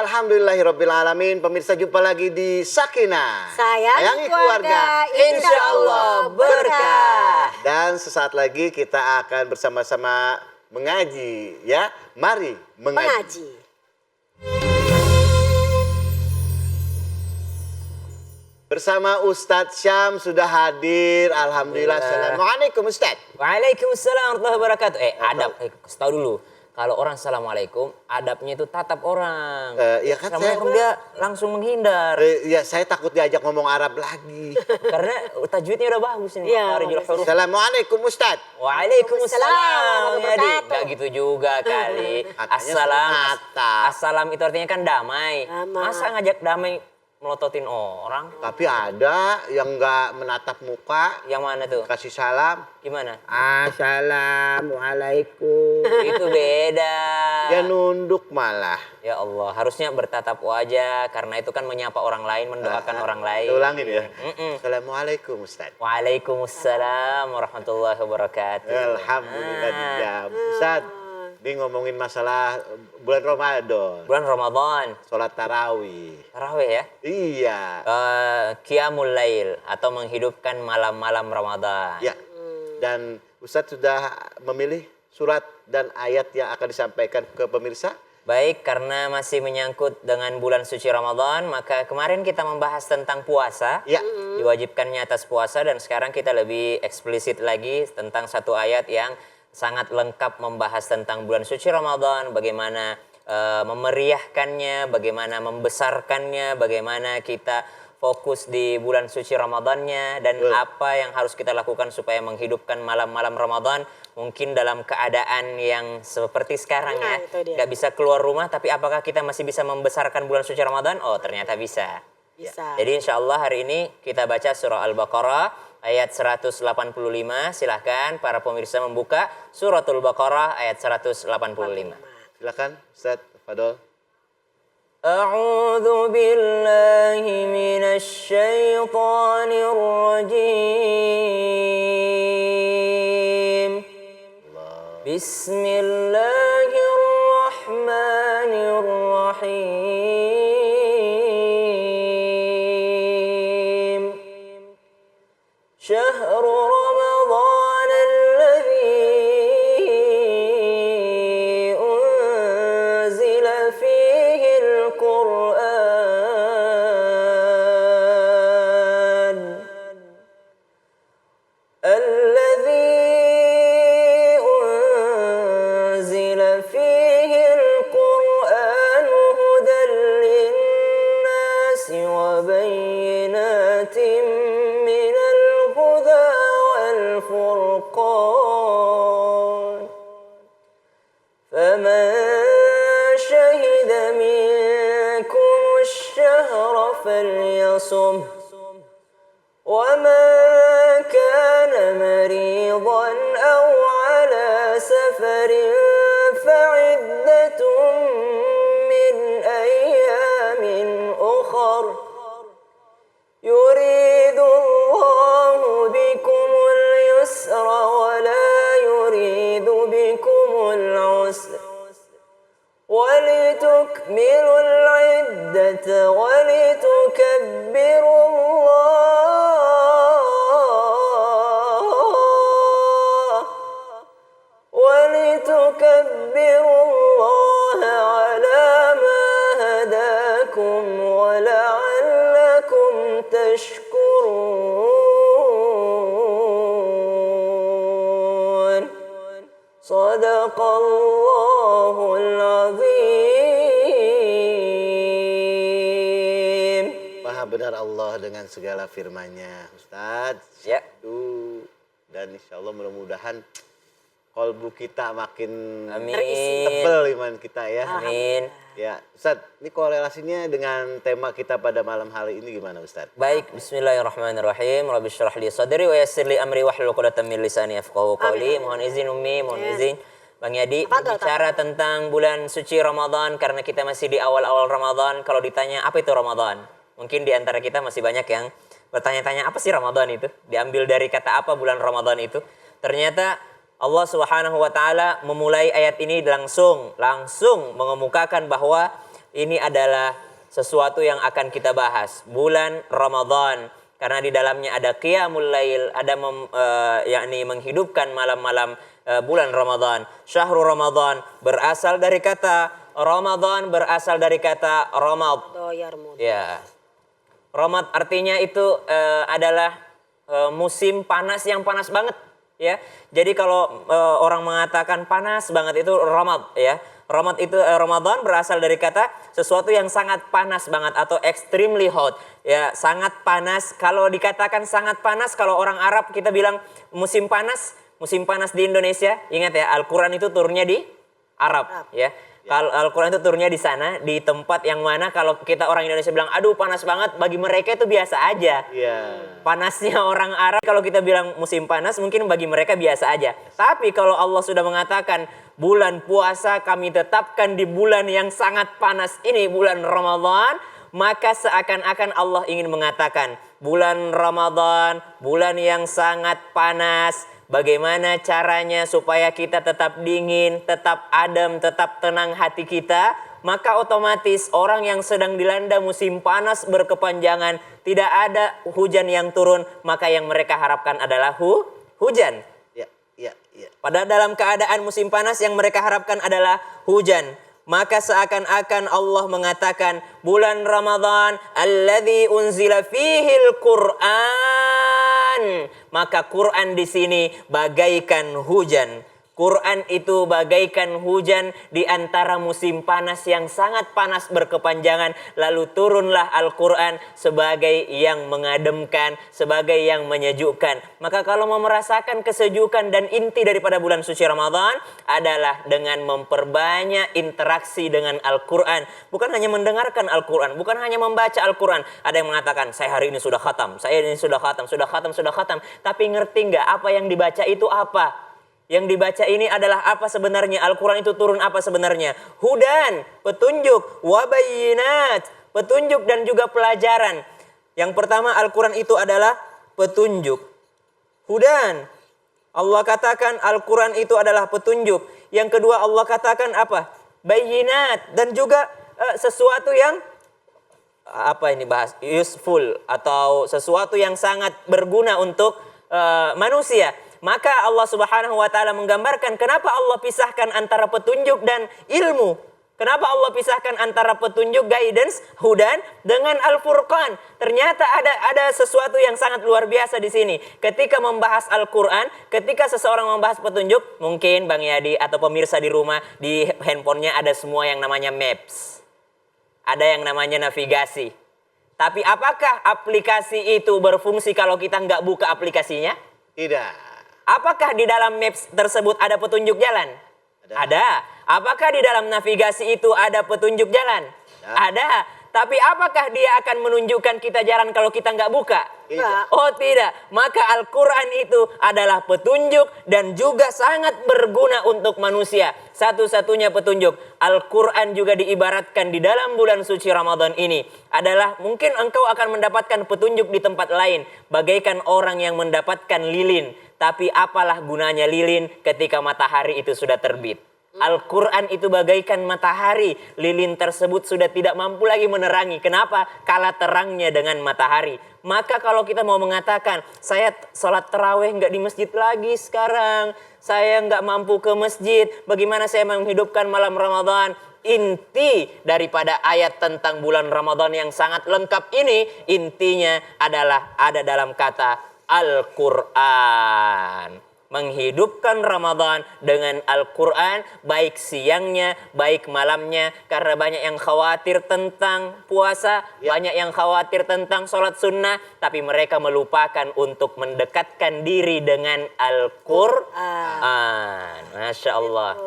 Alhamdulillahirrabbilalamin. Pemirsa, jumpa lagi di Sakinah. Sayangi keluarga, insya Allah berkah. Dan sesaat lagi kita akan bersama-sama mengaji, ya. Mari mengaji. Bersama Ustadz Syam sudah hadir. Alhamdulillah. Assalamualaikum Ustadz. Waalaikumsalam warahmatullahi wabarakatuh. Adab, kasih tahu dulu. Kalau orang assalamualaikum, adabnya itu tatap orang. Ya kan assalamualaikum dia langsung menghindar. Ya saya takut diajak ngomong Arab lagi. Karena tajwidnya udah bagus ini. Ya, Assalamualaikum Ustadz. Waalaikumsalam. Gak gitu juga kali. Assalam itu artinya kan damai. Masa ngajak damai melototin orang? Tapi ada yang nggak menatap muka. Yang mana tuh? Kasih salam. Gimana? Assalamualaikum. Itu beda. Ya nunduk malah. Ya Allah, harusnya bertatap wajah karena itu kan menyapa orang lain, mendoakan orang lain. Ulangin ya. Assalamualaikum Ustaz. Waalaikumsalam warahmatullahi wabarakatuh. Alhamdulillah dijawab. Ustaz, ini ngomongin masalah bulan Ramadan. Bulan Ramadan. Sholat tarawih. Tarawih ya? Iya. Qiyamul lail atau menghidupkan malam-malam Ramadan. Ya. Dan Ustadz sudah memilih surat dan ayat yang akan disampaikan ke pemirsa. Baik, karena masih menyangkut dengan bulan suci Ramadan, maka kemarin kita membahas tentang puasa. Ya. Diwajibkannya atas puasa, dan sekarang kita lebih eksplisit lagi tentang satu ayat yang sangat lengkap membahas tentang bulan suci Ramadan, bagaimana memeriahkannya, bagaimana membesarkannya, bagaimana kita fokus di bulan suci Ramadannya, dan apa yang harus kita lakukan supaya menghidupkan malam-malam Ramadan mungkin dalam keadaan yang seperti sekarang ya. Nggak bisa keluar rumah, tapi apakah kita masih bisa membesarkan bulan suci Ramadan? Oh, ternyata bisa. Bisa. Jadi insya Allah hari ini kita baca surah Al-Baqarah ayat 185, silahkan para pemirsa membuka suratul Baqarah ayat 185. Silakan Ustaz Fadol. A'udzu billahi minasy syaithanir rajim. Bismillahirrahmanirrahim. شهر رمضان الذي أنزل فيه القرآن هدى للناس وبينات من الهدى والفرقان فمن شهد منكم الشهر فليصم ومن كان مريضا أو على سفر فعدة من أيام أخر يريد الله بكم اليسر ولا يريد بكم العسر ولتكملوا العدة ولتكبروا الله على ما هداكم ولعلكم تشكرون صدق الله العظيم. Maha benar Allah dengan segala firman-Nya, Ustadz. Ya. Dan insya Allah mudah-mudahan kolbu kita makin Amin. tebal iman kita ya. Amin. Ya, Ustadz, ini korelasinya dengan tema kita pada malam hari ini gimana Ustadz? Baik, bismillahirrahmanirrahim. Rabbi syrah li sadri wa yassir li amri wahlul 'uqdatam min lisani yafqahu qawli. Mohon izin Umi, mohon izin Bang Yadi bicara tentang bulan suci Ramadan karena kita masih di awal-awal Ramadan. Kalau ditanya apa itu Ramadan? Mungkin di antara kita masih banyak yang bertanya-tanya apa sih Ramadan itu? Diambil dari kata apa bulan Ramadan itu? Ternyata Allah Subhanahu wa taala memulai ayat ini langsung mengemukakan bahwa ini adalah sesuatu yang akan kita bahas. Bulan Ramadan. Karena di dalamnya ada qiyamul lail, ada yakni menghidupkan malam-malam bulan Ramadan. Syahrul Ramadan berasal dari kata Ramadan, berasal dari kata Ramad. Doyar mud. Ya. Ramad artinya itu adalah musim panas yang panas banget, ya. Jadi kalau orang mengatakan panas banget itu Ramad, ya. Ramad itu Ramadan berasal dari kata sesuatu yang sangat panas banget atau extremely hot. Ya, sangat panas. Kalau dikatakan sangat panas, kalau orang Arab kita bilang musim panas di Indonesia. Ingat ya, Al-Qur'an itu turunnya di Arab, ya. Kalau Al-Qur'an itu turunnya di sana, di tempat yang mana kalau kita orang Indonesia bilang aduh panas banget, bagi mereka itu biasa aja. Iya. Panasnya orang Arab kalau kita bilang musim panas mungkin bagi mereka biasa aja. Tapi kalau Allah sudah mengatakan bulan puasa kami tetapkan di bulan yang sangat panas ini, bulan Ramadan, maka seakan-akan Allah ingin mengatakan bulan Ramadan, bulan yang sangat panas, bagaimana caranya supaya kita tetap dingin, tetap adem, tetap tenang hati kita. Maka otomatis orang yang sedang dilanda musim panas berkepanjangan, tidak ada hujan yang turun, maka yang mereka harapkan adalah hujan. Ya. Pada dalam keadaan musim panas yang mereka harapkan adalah hujan. Maka seakan-akan Allah mengatakan bulan Ramadan alladzi unzila fihil Qur'an. Maka Quran di sini bagaikan hujan. Quran itu bagaikan hujan di antara musim panas yang sangat panas berkepanjangan. Lalu turunlah Al-Quran sebagai yang mengademkan, sebagai yang menyejukkan. Maka kalau mau merasakan kesejukan dan inti daripada bulan suci Ramadan adalah dengan memperbanyak interaksi dengan Al-Quran. Bukan hanya mendengarkan Al-Quran, bukan hanya membaca Al-Quran. Ada yang mengatakan, saya hari ini sudah khatam, saya ini sudah khatam. Tapi ngerti nggak apa yang dibaca itu apa? Yang dibaca ini adalah apa sebenarnya? Al-Quran itu turun apa sebenarnya? Hudan, petunjuk, wabayinat, petunjuk dan juga pelajaran. Yang pertama Al-Quran itu adalah petunjuk. Hudan, Allah katakan Al-Quran itu adalah petunjuk. Yang kedua Allah katakan apa? Bayinat, dan juga sesuatu yang apa ini bahas? Useful, atau sesuatu yang sangat berguna untuk manusia. Maka Allah Subhanahu wa taala menggambarkan kenapa Allah pisahkan antara petunjuk dan ilmu. Kenapa Allah pisahkan antara petunjuk, guidance, hudan dengan Al-Furqan. Ternyata ada sesuatu yang sangat luar biasa di sini. Ketika membahas Al-Qur'an, ketika seseorang membahas petunjuk, mungkin Bang Yadi atau pemirsa di rumah di handphonenya ada semua yang namanya maps. Ada yang namanya navigasi. Tapi apakah aplikasi itu berfungsi kalau kita nggak buka aplikasinya? Tidak. Apakah di dalam maps tersebut ada petunjuk jalan? Ada. Apakah di dalam navigasi itu ada petunjuk jalan? Ada. Tapi apakah dia akan menunjukkan kita jalan kalau kita nggak buka? Tidak. Oh tidak. Maka Al-Quran itu adalah petunjuk dan juga sangat berguna untuk manusia. Satu-satunya petunjuk. Al-Quran juga diibaratkan di dalam bulan suci Ramadan ini adalah mungkin engkau akan mendapatkan petunjuk di tempat lain. Bagaikan orang yang mendapatkan lilin. Tapi apalah gunanya lilin ketika matahari itu sudah terbit? Al-Quran itu bagaikan matahari. Lilin tersebut sudah tidak mampu lagi menerangi. Kenapa? Kalah terangnya dengan matahari. Maka kalau kita mau mengatakan, saya sholat tarawih nggak di masjid lagi sekarang, saya nggak mampu ke masjid, bagaimana saya menghidupkan malam Ramadan? Inti daripada ayat tentang bulan Ramadan yang sangat lengkap ini, intinya adalah ada dalam kata Al-Quran. Menghidupkan Ramadan dengan Al-Quran, baik siangnya, baik malamnya. Karena banyak yang khawatir tentang puasa, banyak yang khawatir tentang sholat sunnah, tapi mereka melupakan untuk mendekatkan diri dengan Al-Quran. Masya Allah.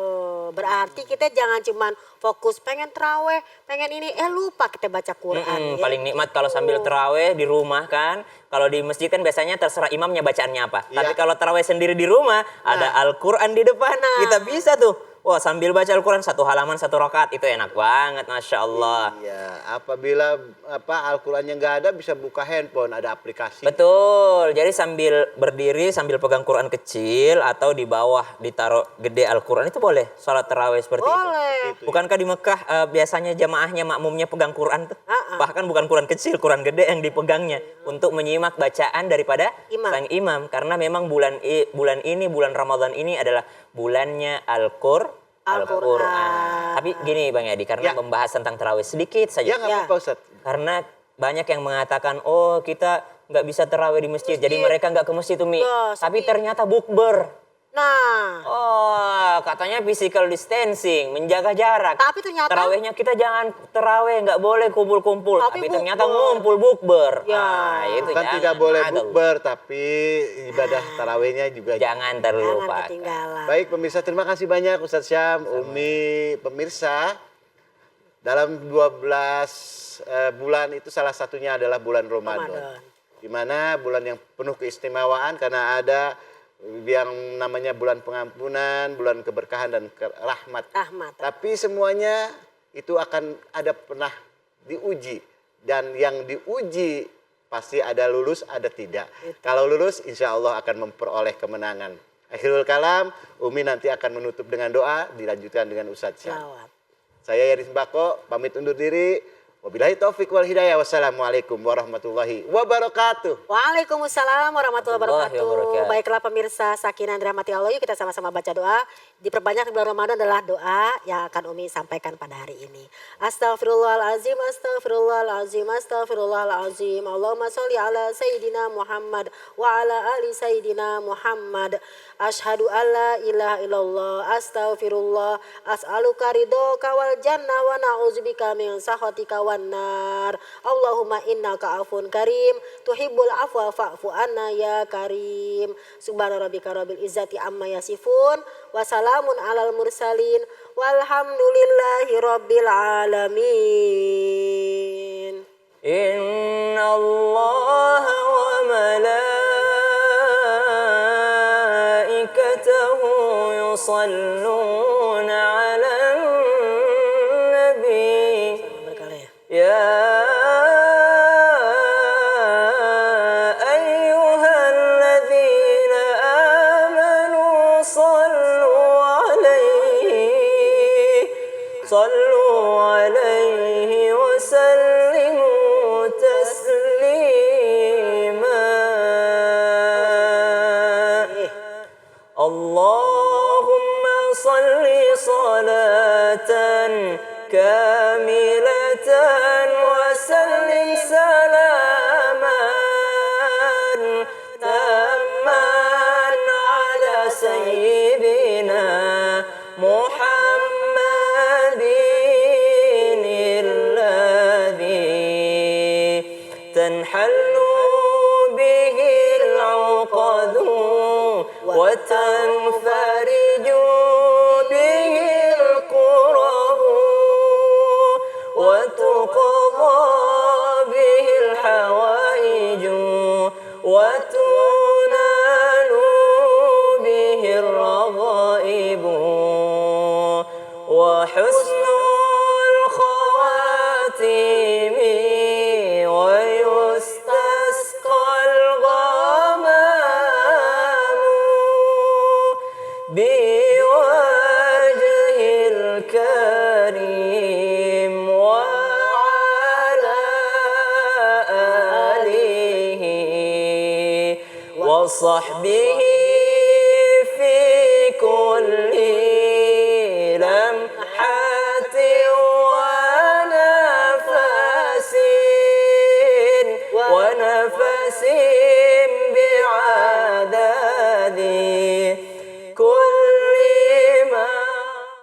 Berarti kita jangan cuman fokus pengen terawih, pengen ini, lupa kita baca Quran. Paling nikmat kalau sambil terawih di rumah kan. Kalau di masjid kan biasanya terserah imamnya bacaannya apa. Tapi kalau terawih sendiri di rumah, ada Al-Quran di depan. Kita bisa tuh Wah, sambil baca Al-Quran 1 halaman 1 rakaat itu enak banget, Masya Allah. Iya, apabila Al-Qur'annya nggak ada bisa buka handphone, ada aplikasi. Betul, jadi sambil berdiri, sambil pegang Quran kecil atau di bawah ditaruh gede Al-Quran itu boleh sholat tarawih seperti itu. Boleh. Bukankah di Mekah biasanya jamaahnya makmumnya pegang Quran tuh? Bahkan bukan Quran kecil, Quran gede yang dipegangnya untuk menyimak bacaan daripada Imam. sang imam. Karena memang bulan ini, bulan Ramadan ini adalah bulannya Al-Quran. Tapi gini Bang Yadi, karena Ya. membahas tentang tarawih sedikit saja. Ya nggak Ya. apa-apa Ustaz. Karena banyak yang mengatakan, oh kita nggak bisa terawih di masjid, jadi mereka nggak ke masjid Umi. Ya, Tapi ternyata bukber. Nah, Oh, katanya physical distancing, menjaga jarak. tapi ternyata Terawihnya kita jangan terawih, nggak boleh kumpul-kumpul. Tapi Tapi ternyata bukber. ngumpul bukber. Ya. Nah, itu Kan jangan. tidak boleh Aduh, bukber, tapi ibadah tarawihnya juga. Jangan jangan terlupakan. ketinggalan. Baik pemirsa, terima kasih banyak Ustadz Syam, Umi. Pemirsa, dalam 12 bulan itu salah satunya adalah bulan Ramadan. Di mana bulan yang penuh keistimewaan karena ada yang namanya bulan pengampunan, bulan keberkahan dan rahmat. Rahmat. Tapi semuanya itu akan ada pernah diuji. Dan yang diuji pasti ada lulus, ada tidak. Kalau lulus insya Allah akan memperoleh kemenangan. Akhirul kalam, Umi nanti akan menutup dengan doa, dilanjutkan dengan Ustadz Syam. Jawab. Saya Yaris Mbako, pamit undur diri. Wabillahi taufiq wal hidayah. Wassalamualaikum warahmatullahi wabarakatuh. Waalaikumsalam warahmatullahi Warahmatullahi wabarakatuh. wabarakatuh. Baiklah pemirsa Sakinah dan Rahmati Allah, yuk kita sama-sama baca doa. Diperbanyak di bulan Ramadan adalah doa yang akan Umi sampaikan pada hari ini. Astaghfirullahalazim, astaghfirullahalazim, astaghfirullahalazim. Allahumma sholli ala Sayyidina Muhammad wa ala ali Sayyidina Muhammad. Ashhadu an la ilaha illallah, astaghfirullah, as'aluka ridhoka wal jannah wa na'udzubika min sakhatika wan nar. Allahumma innaka afun karim, tuhibbul afwa fa'fu anna ya karim. Subhana rabbika rabbil izzati amma yasifun, wa salamun alal mursalin, walhamdulillahi rabbil alamin. Inna Allah wa malaikatahu yusalluna ala nabi. Berkala ya. Ya ayyuhalladzina amanu sallu alaihi wa sallimu taslima. Allahumma salli salatan kamilatan wa sallim salaman tamman ala sayyidina Muhammadin alladhi tanhallu bihi al-uqadu wa tanfariju bihi al-qurabu wa tuqadha bihi al-hawaiju wa tunalu bihi al-raghaibu wa husnul khawatimi wa yustasqal ghamamu biwajhil karim wa ala alihi wa sahbihi fi kulli lamhati wa nafasin